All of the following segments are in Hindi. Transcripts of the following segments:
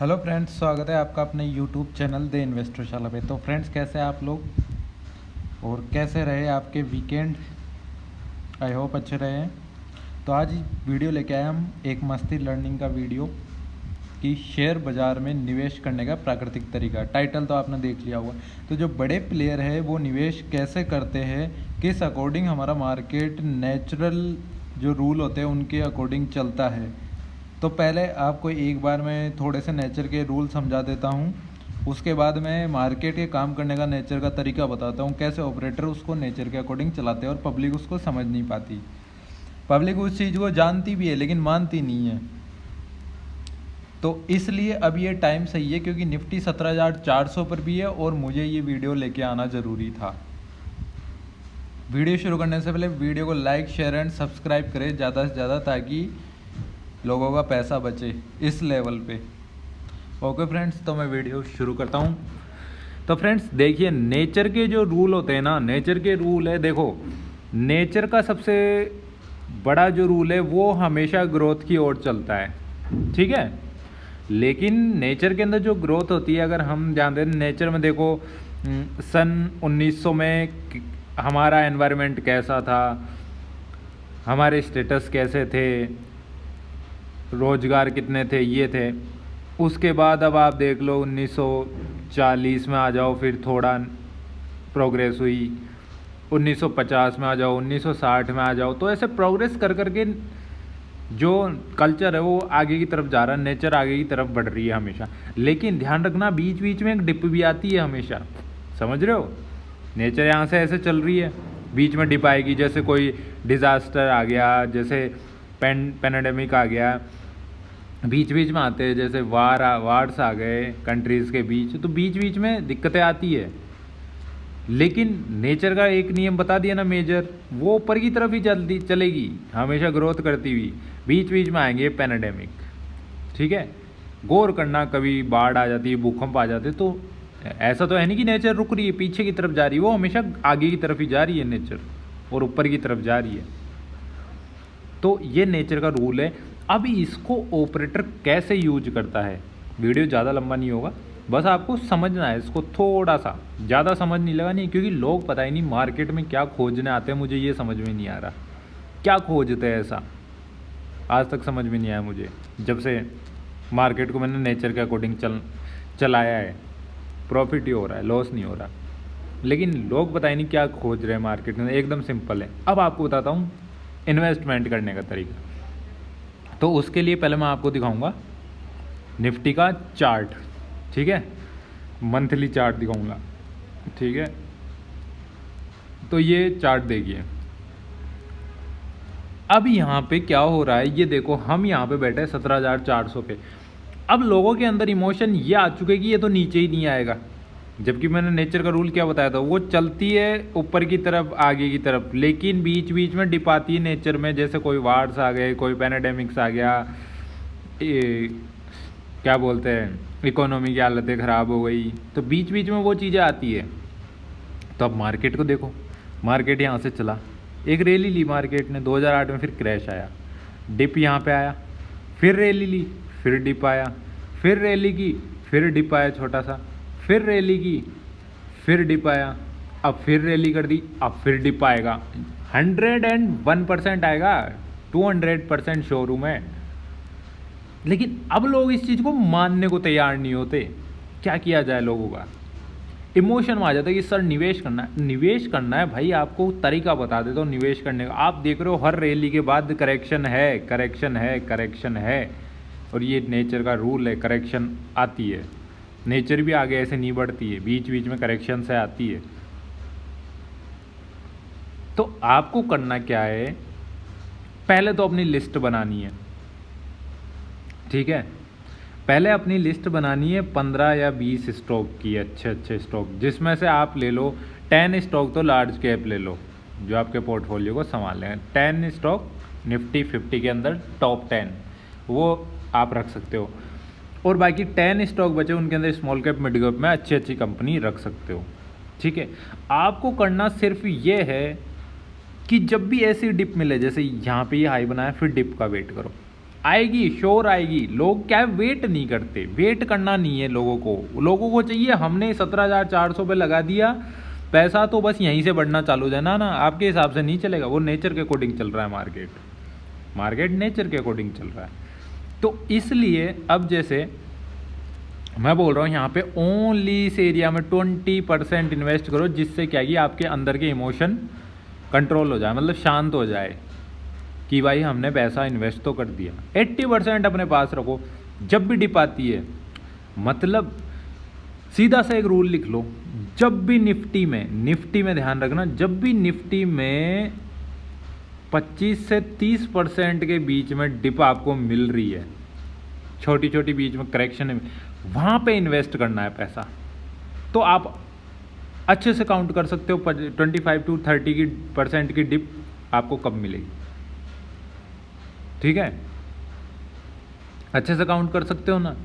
हेलो फ्रेंड्स, स्वागत है आपका अपने यूट्यूब चैनल द इन्वेस्टरशाला पे। तो फ्रेंड्स, कैसे हैं आप लोग और कैसे रहे आपके वीकेंड? आई होप अच्छे रहे हैं। तो आज वीडियो लेके आए हम एक मस्ती लर्निंग का वीडियो कि शेयर बाज़ार में निवेश करने का प्राकृतिक तरीका। टाइटल तो आपने देख लिया होगा। तो जो बड़े प्लेयर है वो निवेश कैसे करते हैं, किस अकॉर्डिंग हमारा मार्केट नेचुरल जो रूल होते हैं उनके अकॉर्डिंग चलता है। तो पहले आपको एक बार मैं थोड़े से नेचर के रूल समझा देता हूँ, उसके बाद मैं मार्केट के काम करने का नेचर का तरीका बताता हूँ, कैसे ऑपरेटर उसको नेचर के अकॉर्डिंग चलाते हैं और पब्लिक उसको समझ नहीं पाती। पब्लिक उस चीज़ को जानती भी है लेकिन मानती नहीं है। तो इसलिए अब ये टाइम सही है क्योंकि निफ्टी 17,400 पर भी है और मुझे ये वीडियो लेके आना ज़रूरी था। वीडियो शुरू करने से पहले वीडियो को लाइक, शेयर एंड सब्सक्राइब करें ज़्यादा से ज़्यादा, ताकि लोगों का पैसा बचे इस लेवल पे। ओके फ्रेंड्स, तो मैं वीडियो शुरू करता हूँ। तो फ्रेंड्स देखिए, नेचर के जो रूल होते हैं ना, नेचर के रूल है, देखो नेचर का सबसे बड़ा जो रूल है वो हमेशा ग्रोथ की ओर चलता है, ठीक है। लेकिन नेचर के अंदर जो ग्रोथ होती है, अगर हम जानते हैं नेचर में, देखो सन 1900 में हमारा एनवायरनमेंट कैसा था, हमारे स्टेटस कैसे थे, रोजगार कितने थे, ये थे। उसके बाद अब आप देख लो 1940 में आ जाओ, फिर थोड़ा प्रोग्रेस हुई, 1950 में आ जाओ, 1960 में आ जाओ। तो ऐसे प्रोग्रेस कर करके जो कल्चर है वो आगे की तरफ जा रहा है, नेचर आगे की तरफ बढ़ रही है हमेशा। लेकिन ध्यान रखना, बीच बीच में एक डिप भी आती है हमेशा, समझ रहे हो। नेचर यहाँ से ऐसे चल रही है, बीच में डिप आएगी, जैसे कोई डिज़ास्टर आ गया, जैसे पैंडेमिक आ गया, बीच बीच में आते हैं, जैसे वार्स आ गए कंट्रीज़ के बीच, तो बीच बीच में दिक्कतें आती है। लेकिन नेचर का एक नियम बता दिया ना मेजर, वो ऊपर की तरफ ही चलेगी हमेशा, ग्रोथ करती हुई। बीच बीच में आएंगे पैंडेमिक, ठीक है। गौर करना, कभी बाढ़ आ जाती है, भूकंप आ जाते, तो ऐसा तो है नहीं कि नेचर रुक रही है, पीछे की तरफ जा रही है, वो हमेशा आगे की तरफ ही जा रही है नेचर, और ऊपर की तरफ जा रही है। तो ये नेचर का रूल है। अब इसको ऑपरेटर कैसे यूज करता है, वीडियो ज़्यादा लंबा नहीं होगा, बस आपको समझना है इसको, थोड़ा सा ज़्यादा समझ नहीं लगा नहीं, क्योंकि लोग पता ही नहीं मार्केट में क्या खोजने आते हैं, मुझे ये समझ में नहीं आ रहा क्या खोजते हैं, ऐसा आज तक समझ में नहीं आया मुझे। जब से मार्केट को मैंने नेचर के अकॉर्डिंग चलाया है, प्रॉफिट ही हो रहा है, लॉस नहीं हो रहा। लेकिन लोग पता ही नहीं क्या खोज रहे हैं मार्केट में। एकदम सिंपल है। अब आपको बताता हूँ इन्वेस्टमेंट करने का तरीका। तो उसके लिए पहले मैं आपको दिखाऊंगा निफ्टी का चार्ट, ठीक है, मंथली चार्ट दिखाऊंगा, ठीक है। तो ये चार्ट देखिए, अब यहाँ पे क्या हो रहा है, ये देखो, हम यहाँ पे बैठे 17,400 पे। अब लोगों के अंदर इमोशन ये आ चुके कि ये तो नीचे ही नहीं आएगा, जबकि मैंने नेचर का रूल क्या बताया था, वो चलती है ऊपर की तरफ, आगे की तरफ, लेकिन बीच बीच में डिप आती है नेचर में, जैसे कोई वार्स आ गए, कोई पैंडेमिक्स आ गया, क्या बोलते हैं, इकोनॉमी की हालतें ख़राब हो गई, तो बीच बीच में वो चीज़ें आती है। तो अब मार्केट को देखो, मार्केट यहाँ से चला, एक रैली ली मार्केट ने 2008 में, फिर क्रैश आया, डिप यहाँ पे आया, फिर रैली ली, फिर डिप आया, फिर रैली की, फिर डिप आया छोटा सा, फिर रैली की, फिर डिप आया, अब फिर रैली कर दी, अब फिर डिप आएगा। 101% आएगा, 200% शोरूम है। लेकिन अब लोग इस चीज़ को मानने को तैयार नहीं होते। क्या किया जाए, लोगों का इमोशन में आ जाता है कि सर निवेश करना है, निवेश करना है भाई, आपको तरीका बता देता हूँ निवेश करने का। आप देख रहे हो हर रैली के बाद करेक्शन है, करेक्शन है, करेक्शन है, और ये नेचर का रूल है, करेक्शन आती है। नेचर भी आगे ऐसे नहीं बढ़ती है, बीच बीच में करेक्शन से आती है। तो आपको करना क्या है, पहले तो अपनी लिस्ट बनानी है, ठीक है। पहले अपनी लिस्ट बनानी है 15 या 20 स्टॉक की, अच्छे अच्छे स्टॉक, जिसमें से आप ले लो 10 स्टॉक, तो लार्ज कैप ले लो जो आपके पोर्टफोलियो को संभाल लें। 10 स्टॉक निफ्टी 50 के अंदर टॉप 10 वो आप रख सकते हो, और बाकी 10 स्टॉक बचे उनके अंदर स्मॉल कैप, मिड कैप में अच्छी अच्छी कंपनी रख सकते हो, ठीक है। आपको करना सिर्फ ये है कि जब भी ऐसी डिप मिले, जैसे यहाँ पे ये हाई बनाया, फिर डिप का वेट करो, आएगी, श्योर आएगी। लोग क्या है, वेट नहीं करते, वेट करना नहीं है लोगों को चाहिए हमने 17,400 पे लगा दिया पैसा, तो बस यहीं से बढ़ना चालू जाना ना। आपके हिसाब से नहीं चलेगा, वो नेचर के अकॉर्डिंग चल रहा है मार्केट नेचर के अकॉर्डिंग चल रहा है। तो इसलिए अब जैसे मैं बोल रहा हूँ यहाँ पे ओनली इस एरिया में 20% इन्वेस्ट करो, जिससे क्या कि आपके अंदर के इमोशन कंट्रोल हो जाए, मतलब शांत हो जाए कि भाई हमने पैसा इन्वेस्ट तो कर दिया। 80% अपने पास रखो, जब भी डिप आती है, मतलब सीधा सा एक रूल लिख लो, जब भी निफ्टी में ध्यान रखना, जब भी निफ्टी में 25 से 30% के बीच में डिप आपको मिल रही है, छोटी छोटी बीच में करेक्शन है, वहाँ पे इन्वेस्ट करना है पैसा। तो आप अच्छे से काउंट कर सकते हो 25 to 30% की डिप आपको कब मिलेगी, ठीक है, अच्छे से काउंट कर सकते हो ना।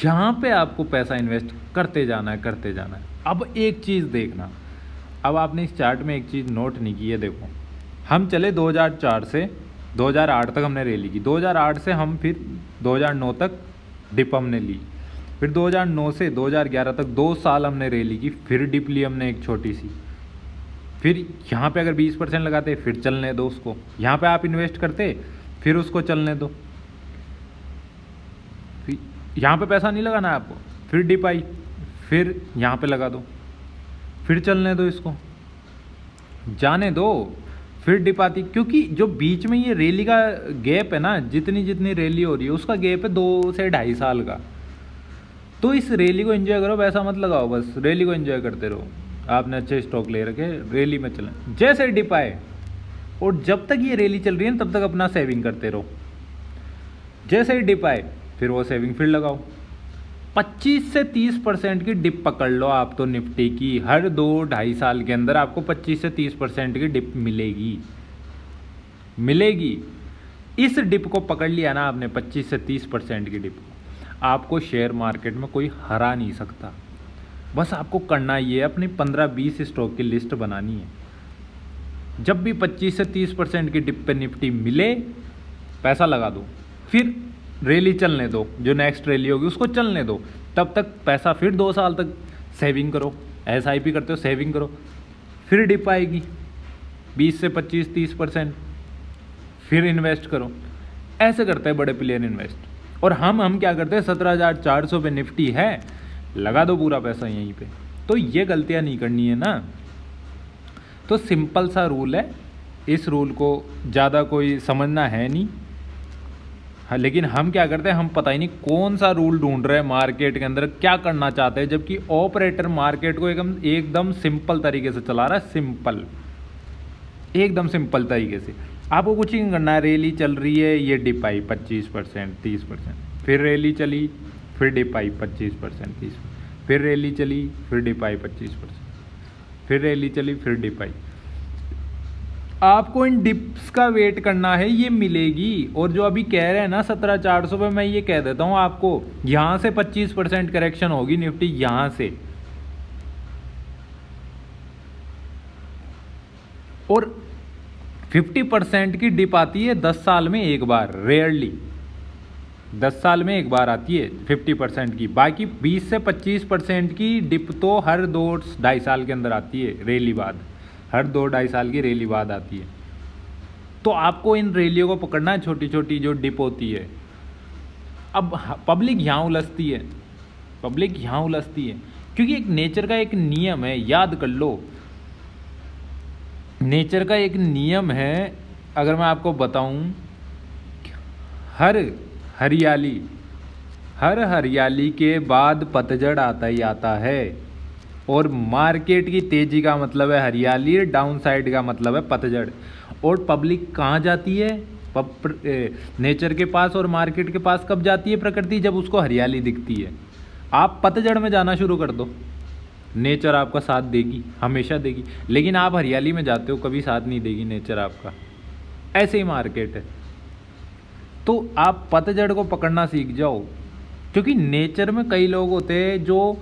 यहाँ पे आपको पैसा इन्वेस्ट करते जाना है। अब एक चीज़ देखना, अब आपने इस चार्ट में एक चीज़ नोट नहीं की है, देखो हम चले 2004 से 2008 तक हमने रैली की, 2008 से हम फिर 2009 तक डिप हमने ली, फिर 2009 से 2011 तक 2 साल हमने रैली की, फिर डिप ली हमने एक छोटी सी, फिर यहाँ पे अगर 20% लगाते फिर चलने दो उसको, यहाँ पे आप इन्वेस्ट करते फिर उसको चलने दो, फिर यहाँ पे पैसा नहीं लगाना है आपको, फिर डिप आई फिर यहाँ पे लगा दो, फिर चलने दो, इसको जाने दो, फिर डिप आती, क्योंकि जो बीच में ये रैली का गैप है ना, जितनी रैली हो रही है उसका गैप है 2 से 2.5 साल का। तो इस रैली को एंजॉय करो, पैसा मत लगाओ, बस रैली को एंजॉय करते रहो। आपने अच्छे स्टॉक ले रखे, रैली में चलें, जैसे डिप आए और जब तक ये रैली चल रही है तब तक अपना सेविंग करते रहो, जैसे ही डिप आए फिर वो सेविंग फिर लगाओ। 25 से 30% की डिप पकड़ लो आप तो निफ्टी की, हर 2-2.5 साल के अंदर आपको 25 से 30% की डिप मिलेगी। इस डिप को पकड़ लिया ना आपने, 25 से 30% की डिप, आपको शेयर मार्केट में कोई हरा नहीं सकता। बस आपको करना ये है, अपनी 15-20 स्टॉक की लिस्ट बनानी है, जब भी 25 से 30% की डिप पे निफ्टी मिले पैसा लगा दो, फिर रैली चलने दो, जो नेक्स्ट रैली होगी उसको चलने दो, तब तक पैसा फिर 2 साल तक सेविंग करो, SIP करते हो सेविंग करो, फिर डिप आएगी 20 से 25-30%, फिर इन्वेस्ट करो। ऐसे करते हैं बड़े प्लेयर इन्वेस्ट। और हम क्या करते हैं, 17,400 पे निफ्टी है, लगा दो पूरा पैसा यहीं पे। तो ये गलतियां नहीं करनी है ना। तो सिंपल सा रूल है, इस रूल को ज़्यादा कोई समझना है नहीं। हाँ, लेकिन हम क्या करते हैं, हम पता ही नहीं कौन सा रूल ढूंढ रहे हैं मार्केट के अंदर, क्या करना चाहते हैं, जबकि ऑपरेटर मार्केट को एकदम सिंपल तरीके से चला रहा है, एकदम सिंपल तरीके से। आपको कुछ ही नहीं करना है, रैली चल रही है, ये डिप आई 25% 30%, फिर रैली चली फिर डिप आई 25% 30%, फिर रैली चली फिर डिप आई 25%, फिर रैली चली फिर डिप आई। आपको इन डिप्स का वेट करना है, ये मिलेगी। और जो अभी कह रहे हैं ना 17,400 पे, मैं ये कह देता हूँ आपको, यहां से 25% करेक्शन होगी निफ्टी, यहां से, और 50% की डिप आती है 10 साल में एक बार, रेयरली 10 साल में एक बार आती है 50% की। बाकी 20 से 25% की डिप तो हर 2-2.5 साल के अंदर आती है, रैली बाद, हर 2-2.5 साल की रैली बाद आती है। तो आपको इन रैलियों को पकड़ना है, छोटी छोटी जो डिप होती है। अब पब्लिक यहाँ उलझती है, क्योंकि एक नेचर का एक नियम है, याद कर लो, नेचर का एक नियम है। अगर मैं आपको बताऊं, हर हरियाली के बाद पतझड़ आता ही आता है। और मार्केट की तेजी का मतलब है हरियाली, डाउन साइड का मतलब है पतझड़। और पब्लिक कहाँ जाती है, नेचर के पास और मार्केट के पास कब जाती है प्रकृति, जब उसको हरियाली दिखती है। आप पतझड़ में जाना शुरू कर दो, नेचर आपका साथ देगी, हमेशा देगी। लेकिन आप हरियाली में जाते हो, कभी साथ नहीं देगी नेचर आपका। ऐसे ही मार्केट है। तो आप पतझड़ को पकड़ना सीख जाओ, क्योंकि नेचर में कई लोग होते हैं जो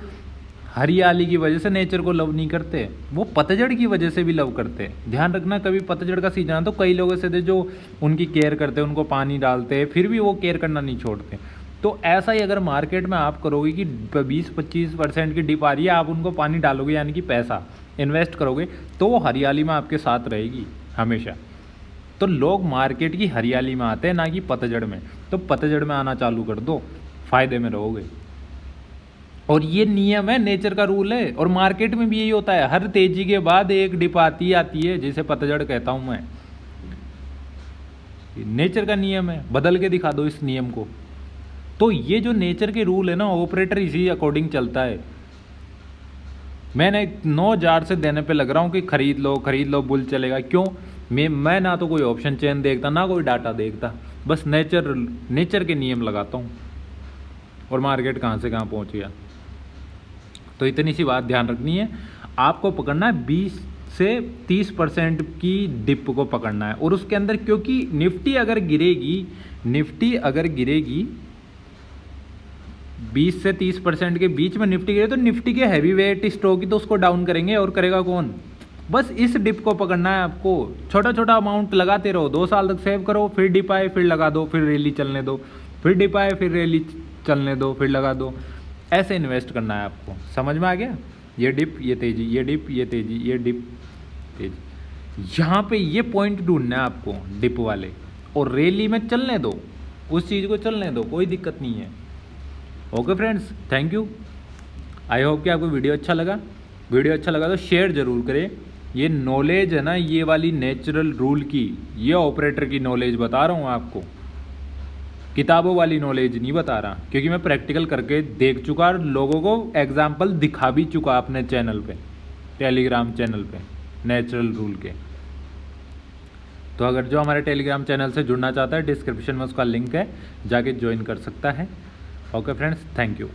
हरियाली की वजह से नेचर को लव नहीं करते, वो पतझड़ की वजह से भी लव करते हैं। ध्यान रखना, कभी पतझड़ का सीजन आता तो कई लोग ऐसे थे जो उनकी केयर करते हैं, उनको पानी डालते हैं, फिर भी वो केयर करना नहीं छोड़ते। तो ऐसा ही अगर मार्केट में आप करोगे कि 20-25% की डिप आ रही है, आप उनको पानी डालोगे यानी कि पैसा इन्वेस्ट करोगे, तो वो हरियाली में आपके साथ रहेगी हमेशा। तो लोग मार्केट की हरियाली में आते हैं, ना कि पतझड़ में। तो पतझड़ में आना चालू कर दो, फ़ायदे में रहोगे। और ये नियम है, नेचर का रूल है। और मार्केट में भी यही होता है, हर तेजी के बाद एक डिप आती है, जिसे पतझड़ कहता हूँ मैं। नेचर का नियम है, बदल के दिखा दो इस नियम को। तो ये जो नेचर के रूल है ना, ऑपरेटर इसी अकॉर्डिंग चलता है। मैंने 9,000 से देने पे लग रहा हूँ कि खरीद लो बुल चलेगा। क्यों? मैं ना तो कोई ऑप्शन चेन देखता, ना कोई डाटा देखता, बस नेचर के नियम लगाता हूँ और मार्केट कहाँ से कहाँ पहुँच गया। तो इतनी सी बात ध्यान रखनी है, आपको पकड़ना है 20 से 30% की डिप को पकड़ना है। और उसके अंदर, क्योंकि निफ्टी अगर गिरेगी 20 से 30% के बीच में निफ्टी गिरे, तो निफ्टी के हैवी वेट स्टॉक ही तो उसको डाउन करेंगे, और करेगा कौन? बस इस डिप को पकड़ना है आपको। छोटा छोटा अमाउंट लगाते रहो, 2 साल तक सेव करो, फिर डिप आए फिर लगा दो, फिर रैली चलने दो, फिर डिप आए फिर रैली चलने दो, फिर लगा दो। ऐसे इन्वेस्ट करना है आपको। समझ में आ गया? ये डिप, ये तेजी, ये डिप, ये तेजी, ये डिप, तेजी। यहाँ पे ये पॉइंट ढूंढना है आपको, डिप वाले, और रैली में चलने दो, उस चीज़ को चलने दो, कोई दिक्कत नहीं है। Okay friends, thank you. I hope कि आपको वीडियो अच्छा लगा तो शेयर ज़रूर करें। ये नॉलेज है ना, ये वाली नेचुरल रूल की, ये ऑपरेटर की नॉलेज बता रहा हूँ आपको, किताबों वाली नॉलेज नहीं बता रहा, क्योंकि मैं प्रैक्टिकल करके देख चुका और लोगों को एग्जाम्पल दिखा भी चुका अपने चैनल पे, टेलीग्राम चैनल पे, नेचुरल रूल के। तो अगर जो हमारे टेलीग्राम चैनल से जुड़ना चाहता है, डिस्क्रिप्शन में उसका लिंक है, जाके ज्वाइन कर सकता है। Okay friends, thank you.